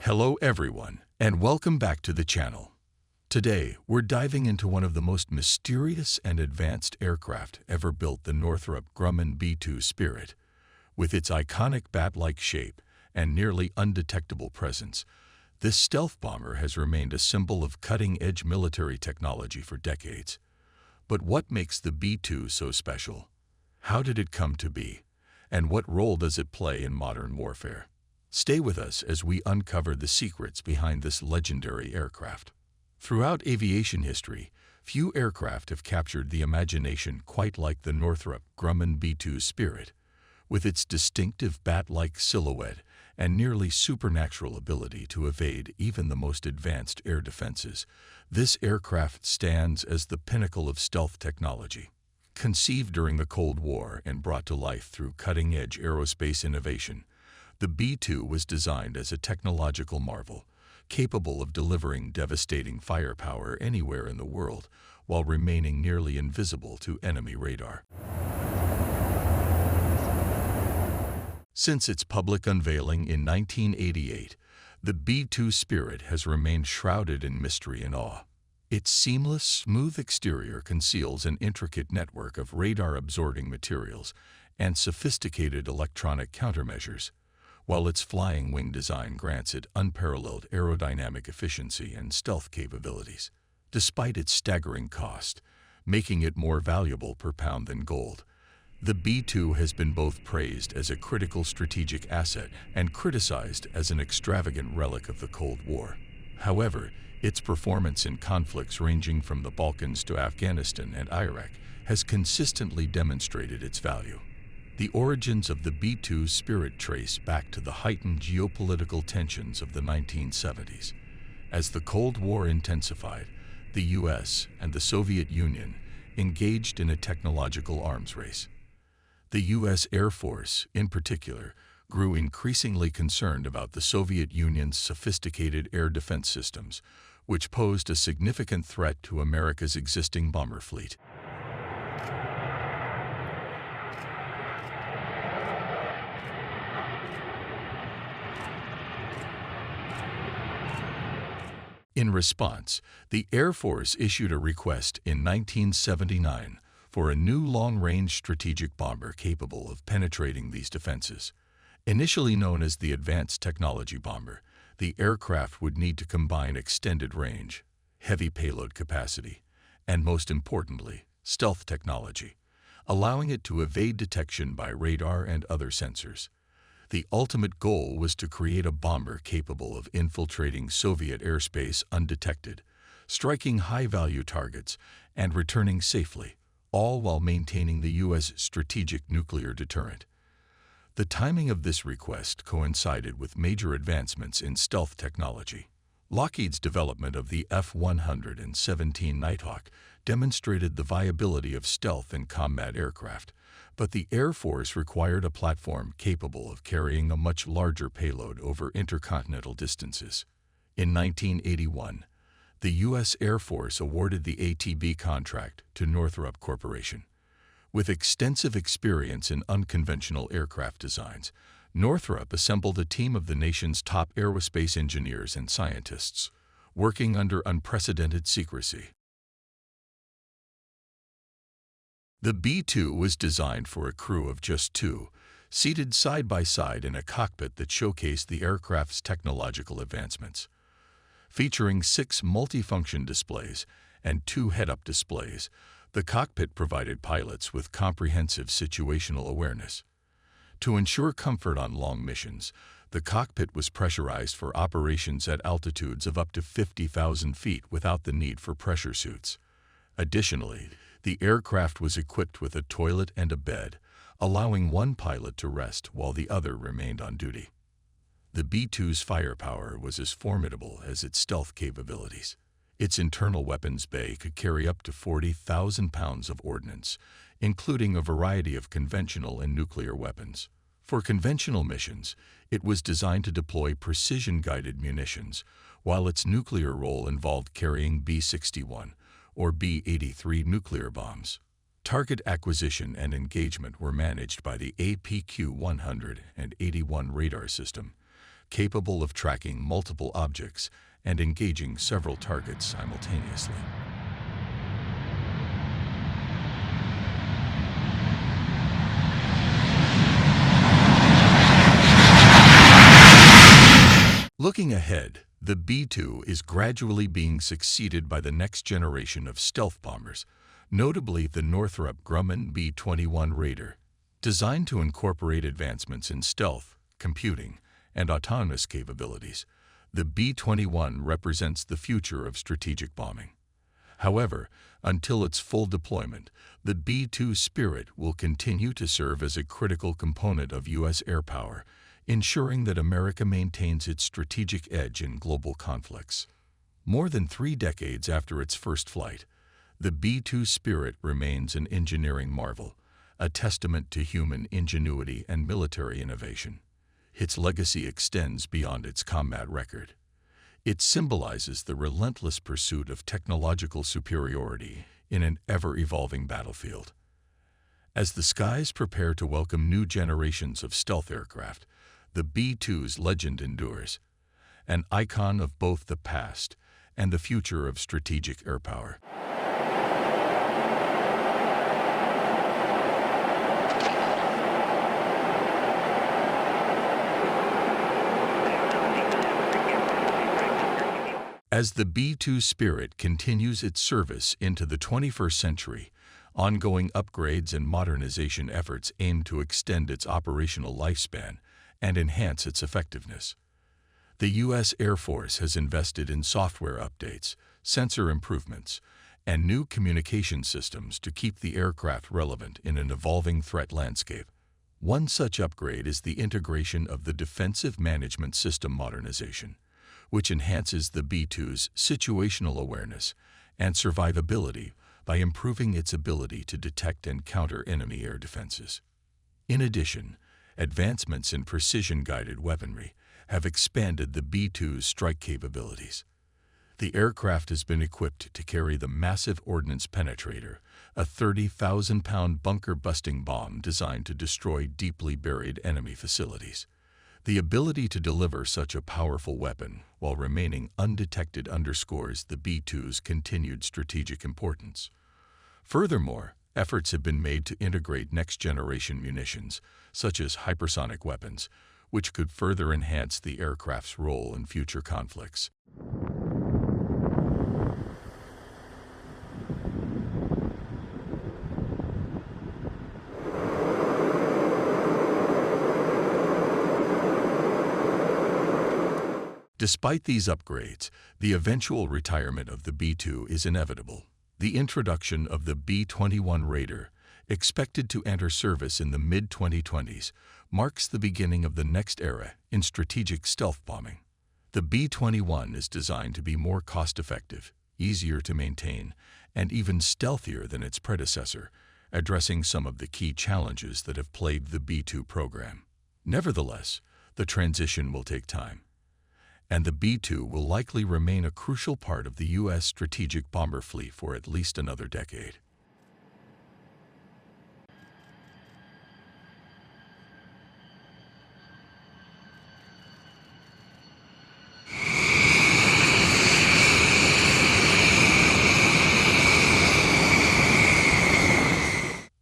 Hello everyone, and welcome back to the channel. Today, we're diving into one of the most mysterious and advanced aircraft ever built, the Northrop Grumman B-2 Spirit. With its iconic bat-like shape and nearly undetectable presence, this stealth bomber has remained a symbol of cutting-edge military technology for decades. But what makes the B-2 so special? How did it come to be? And what role does it play in modern warfare? Stay with us as we uncover the secrets behind this legendary aircraft. Throughout aviation history, few aircraft have captured the imagination quite like the Northrop Grumman B-2 Spirit. With its distinctive bat-like silhouette and nearly supernatural ability to evade even the most advanced air defenses, this aircraft stands as the pinnacle of stealth technology. Conceived during the Cold War and brought to life through cutting-edge aerospace innovation, the B-2 was designed as a technological marvel, capable of delivering devastating firepower anywhere in the world while remaining nearly invisible to enemy radar. Since its public unveiling in 1988, the B-2 Spirit has remained shrouded in mystery and awe. Its seamless, smooth exterior conceals an intricate network of radar-absorbing materials and sophisticated electronic countermeasures, while its flying wing design grants it unparalleled aerodynamic efficiency and stealth capabilities. Despite its staggering cost, making it more valuable per pound than gold, the B-2 has been both praised as a critical strategic asset and criticized as an extravagant relic of the Cold War. However, its performance in conflicts ranging from the Balkans to Afghanistan and Iraq has consistently demonstrated its value. The origins of the B-2 Spirit trace back to the heightened geopolitical tensions of the 1970s. As the Cold War intensified, the US and the Soviet Union engaged in a technological arms race. The US Air Force, in particular, grew increasingly concerned about the Soviet Union's sophisticated air defense systems, which posed a significant threat to America's existing bomber fleet. In response, the Air Force issued a request in 1979 for a new long-range strategic bomber capable of penetrating these defenses. Initially known as the Advanced Technology Bomber, the aircraft would need to combine extended range, heavy payload capacity, and most importantly, stealth technology, allowing it to evade detection by radar and other sensors. The ultimate goal was to create a bomber capable of infiltrating Soviet airspace undetected, striking high-value targets, and returning safely, all while maintaining the U.S. strategic nuclear deterrent. The timing of this request coincided with major advancements in stealth technology. Lockheed's development of the F-117 Nighthawk demonstrated the viability of stealth in combat aircraft, but the Air Force required a platform capable of carrying a much larger payload over intercontinental distances. In 1981, the U.S. Air Force awarded the ATB contract to Northrop Corporation. With extensive experience in unconventional aircraft designs, Northrop assembled a team of the nation's top aerospace engineers and scientists, working under unprecedented secrecy. The B-2 was designed for a crew of just two, seated side by side in a cockpit that showcased the aircraft's technological advancements. Featuring 6 multifunction displays and 2 head-up displays, the cockpit provided pilots with comprehensive situational awareness. To ensure comfort on long missions, the cockpit was pressurized for operations at altitudes of up to 50,000 feet without the need for pressure suits. Additionally, the aircraft was equipped with a toilet and a bed, allowing one pilot to rest while the other remained on duty. The B-2's firepower was as formidable as its stealth capabilities. Its internal weapons bay could carry up to 40,000 pounds of ordnance, including a variety of conventional and nuclear weapons. For conventional missions, it was designed to deploy precision-guided munitions, while its nuclear role involved carrying B-61 or B-83 nuclear bombs. Target acquisition and engagement were managed by the APQ-181 radar system, capable of tracking multiple objects and engaging several targets simultaneously. Looking ahead, the B-2 is gradually being succeeded by the next generation of stealth bombers, notably the Northrop Grumman B-21 Raider. Designed to incorporate advancements in stealth, computing, and autonomous capabilities, the B-21 represents the future of strategic bombing. However, until its full deployment, the B-2 Spirit will continue to serve as a critical component of U.S. air power, ensuring that America maintains its strategic edge in global conflicts. More than 3 decades after its first flight, the B-2 Spirit remains an engineering marvel, a testament to human ingenuity and military innovation. Its legacy extends beyond its combat record. It symbolizes the relentless pursuit of technological superiority in an ever-evolving battlefield. As the skies prepare to welcome new generations of stealth aircraft, the B-2's legend endures, an icon of both the past and the future of strategic air power. As the B-2 Spirit continues its service into the 21st century, ongoing upgrades and modernization efforts aim to extend its operational lifespan and enhance its effectiveness. The U.S. Air Force has invested in software updates, sensor improvements, and new communication systems to keep the aircraft relevant in an evolving threat landscape. One such upgrade is the integration of the Defensive Management System modernization, which enhances the B-2's situational awareness and survivability by improving its ability to detect and counter enemy air defenses. In addition, advancements in precision-guided weaponry have expanded the B-2's strike capabilities. The aircraft has been equipped to carry the massive Ordnance Penetrator, a 30,000-pound bunker-busting bomb designed to destroy deeply buried enemy facilities. The ability to deliver such a powerful weapon while remaining undetected underscores the B-2's continued strategic importance. Furthermore, efforts have been made to integrate next-generation munitions, such as hypersonic weapons, which could further enhance the aircraft's role in future conflicts. Despite these upgrades, the eventual retirement of the B-2 is inevitable. The introduction of the B-21 Raider, expected to enter service in the mid-2020s, marks the beginning of the next era in strategic stealth bombing. The B-21 is designed to be more cost-effective, easier to maintain, and even stealthier than its predecessor, addressing some of the key challenges that have plagued the B-2 program. Nevertheless, the transition will take time, and the B-2 will likely remain a crucial part of the U.S. strategic bomber fleet for at least another decade.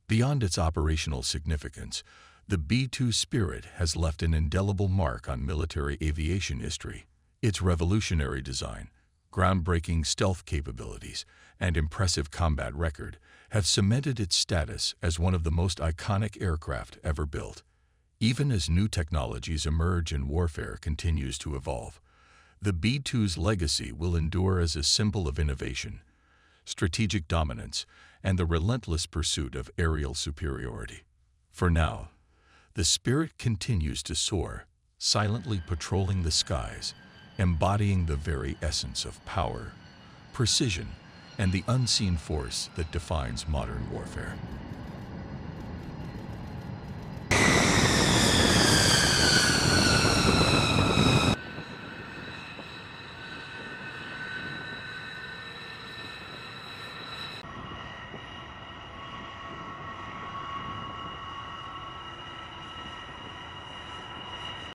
Beyond its operational significance, the B-2 Spirit has left an indelible mark on military aviation history. Its revolutionary design, groundbreaking stealth capabilities, and impressive combat record have cemented its status as one of the most iconic aircraft ever built. Even as new technologies emerge and warfare continues to evolve, the B-2's legacy will endure as a symbol of innovation, strategic dominance, and the relentless pursuit of aerial superiority. For now, the Spirit continues to soar, silently patrolling the skies, embodying the very essence of power, precision, and the unseen force that defines modern warfare.